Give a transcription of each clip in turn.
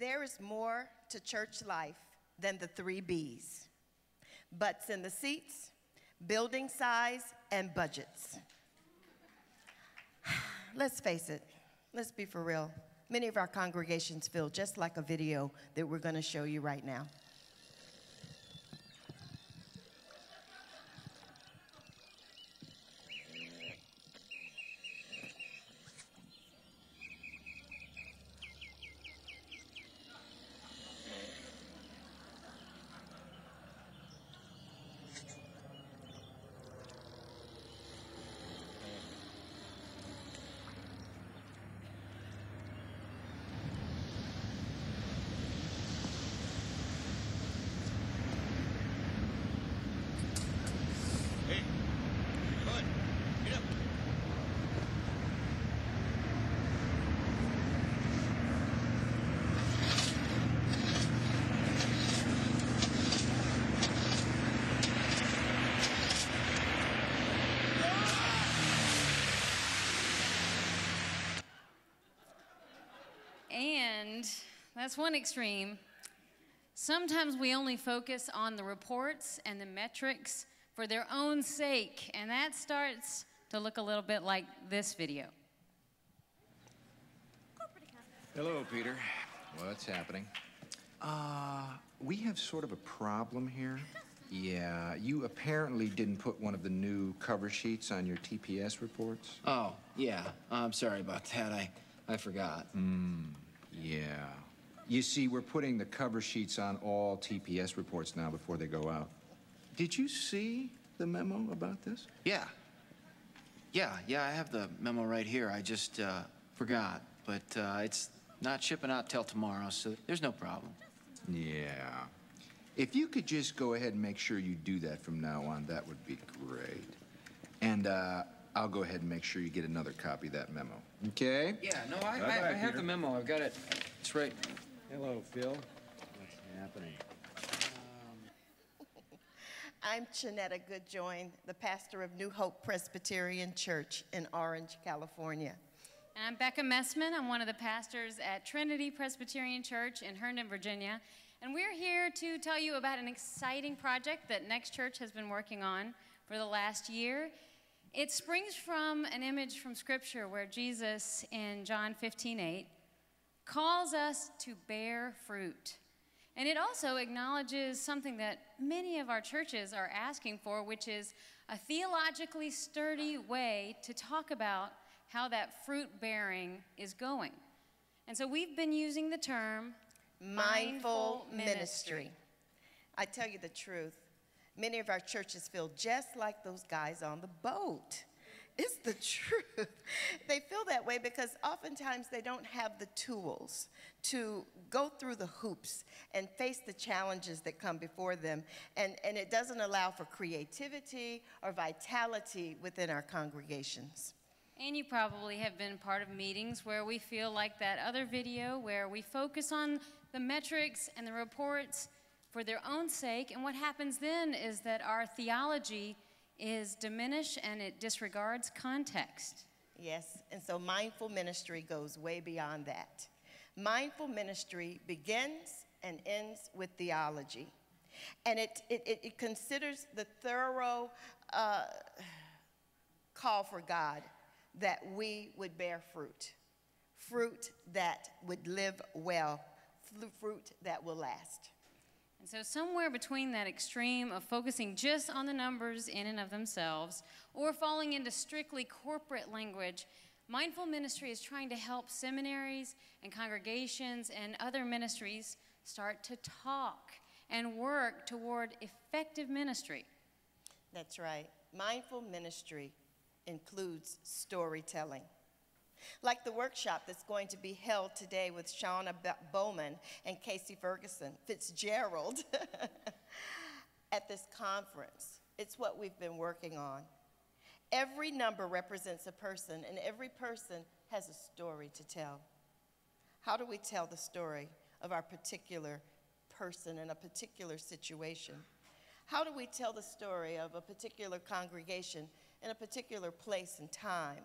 There is more to church life than the 3 B's. Butts in the seats, building size, and budgets. Let's face it, let's be for real. Many of our congregations feel just like a video that we're going to show you right now. And that's one extreme. Sometimes we only focus on the reports and the metrics for their own sake, and that starts to look a little bit like this video. Hello, Peter. What's happening? We have sort of a problem here. Yeah, you apparently didn't put one of the new cover sheets on your TPS reports. Oh, yeah. I'm sorry about that. I forgot. Yeah. You see, we're putting the cover sheets on all TPS reports now before they go out. Did you see the memo about this? Yeah. Yeah, I have the memo right here. I just forgot. But it's not shipping out till tomorrow, so there's no problem. Yeah. If you could just go ahead and make sure you do that from now on, that would be great. And I'll go ahead and make sure you get another copy of that memo. Okay? Yeah, no, I have the memo. I've got it. It's right. Hello, Phil. What's happening? I'm Chineta Goodjoin, the pastor of New Hope Presbyterian Church in Orange, California. And I'm Becca Messman. I'm one of the pastors at Trinity Presbyterian Church in Herndon, Virginia. And we're here to tell you about an exciting project that Next Church has been working on for the last year. It springs from an image from Scripture where Jesus in John 15:8 calls us to bear fruit. And it also acknowledges something that many of our churches are asking for, which is a theologically sturdy way to talk about how that fruit bearing is going. And so we've been using the term mindful ministry. I tell you the truth, many of our churches feel just like those guys on the boat. It's the truth. They feel that way because oftentimes they don't have the tools to go through the hoops and face the challenges that come before them. And it doesn't allow for creativity or vitality within our congregations. And you probably have been part of meetings where we feel like that other video where we focus on the metrics and the reports for their own sake. And what happens then is that our theology is diminished and it disregards context. Yes, and so mindful ministry goes way beyond that. Mindful ministry begins and ends with theology. And it considers the thorough call for God that we would bear fruit, fruit that would live well, fruit that will last. And so somewhere between that extreme of focusing just on the numbers in and of themselves or falling into strictly corporate language, mindful ministry is trying to help seminaries and congregations and other ministries start to talk and work toward effective ministry. That's right. Mindful ministry includes storytelling. Like the workshop that's going to be held today with Shauna Bowman and Casey Fitzgerald at this conference. It's what we've been working on. Every number represents a person, and every person has a story to tell. How do we tell the story of our particular person in a particular situation? How do we tell the story of a particular congregation in a particular place and time?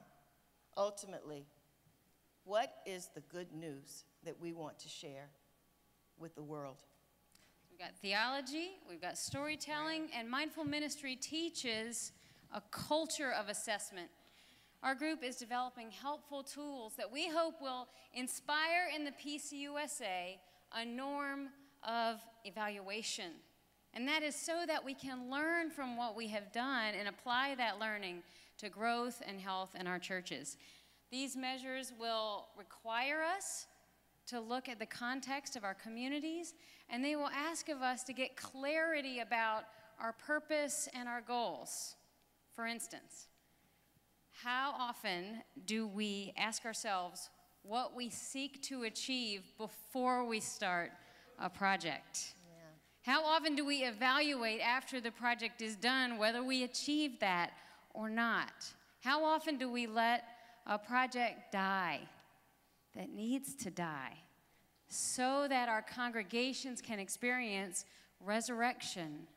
Ultimately, what is the good news that we want to share? with the world. We've got theology, we've got storytelling, and mindful ministry teaches a culture of assessment. Our group is developing helpful tools that we hope will inspire in the PCUSA a norm of evaluation. And that is so that we can learn from what we have done and apply that learning to growth and health in our churches. These measures will require us to look at the context of our communities, and they will ask of us to get clarity about our purpose and our goals. For instance, how often do we ask ourselves what we seek to achieve before we start a project? Yeah. How often do we evaluate after the project is done whether we achieved that or not? How often do we let a project die that needs to die so that our congregations can experience resurrection?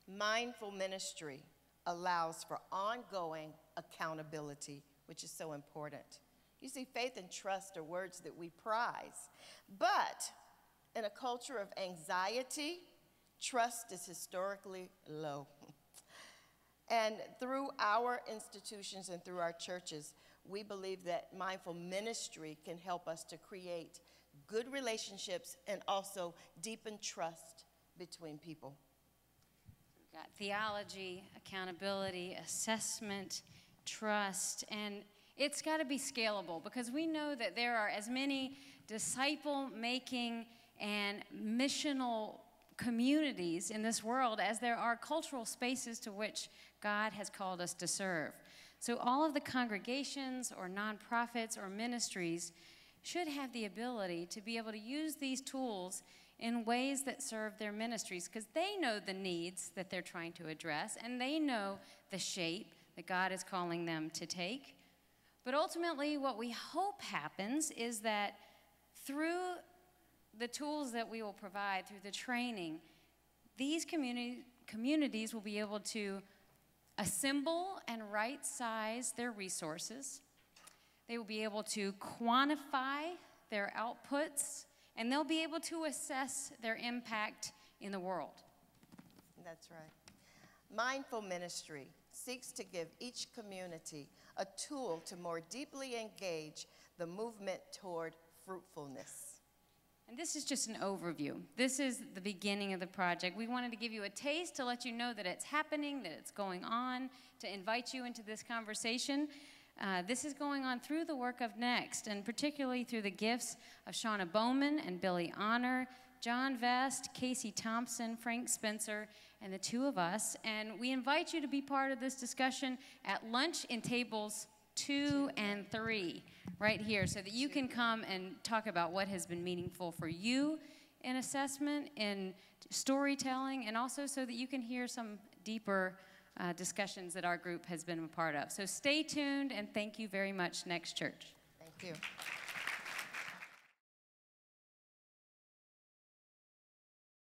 Mindful ministry allows for ongoing accountability, which is so important. You see, faith and trust are words that we prize, but in a culture of anxiety, trust is historically low. And through our institutions and through our churches, we believe that mindful ministry can help us to create good relationships and also deepen trust between people. We've got theology, accountability, assessment, trust, and it's got to be scalable because we know that there are as many disciple-making and missional communities in this world as there are cultural spaces to which God has called us to serve. So all of the congregations or nonprofits or ministries should have the ability to be able to use these tools in ways that serve their ministries because they know the needs that they're trying to address and they know the shape that God is calling them to take. But ultimately, what we hope happens is that through the tools that we will provide, through the training, these communities will be able to assemble and right-size their resources. They will be able to quantify their outputs, and they'll be able to assess their impact in the world. That's right. Mindful ministry seeks to give each community a tool to more deeply engage the movement toward fruitfulness. And this is just an overview. This is the beginning of the project. We wanted to give you a taste to let you know that it's happening, that it's going on, to invite you into this conversation. This is going on through the work of Next, and particularly through the gifts of Shauna Bowman and Billy Honor, John Vest, Casey Thompson, Frank Spencer, and the two of us. And we invite you to be part of this discussion at lunch in tables 2 and 3 right here so that you can come and talk about what has been meaningful for you in assessment, in storytelling, and also so that you can hear some deeper discussions that our group has been a part of. So stay tuned, and thank you very much, Next Church. Thank you.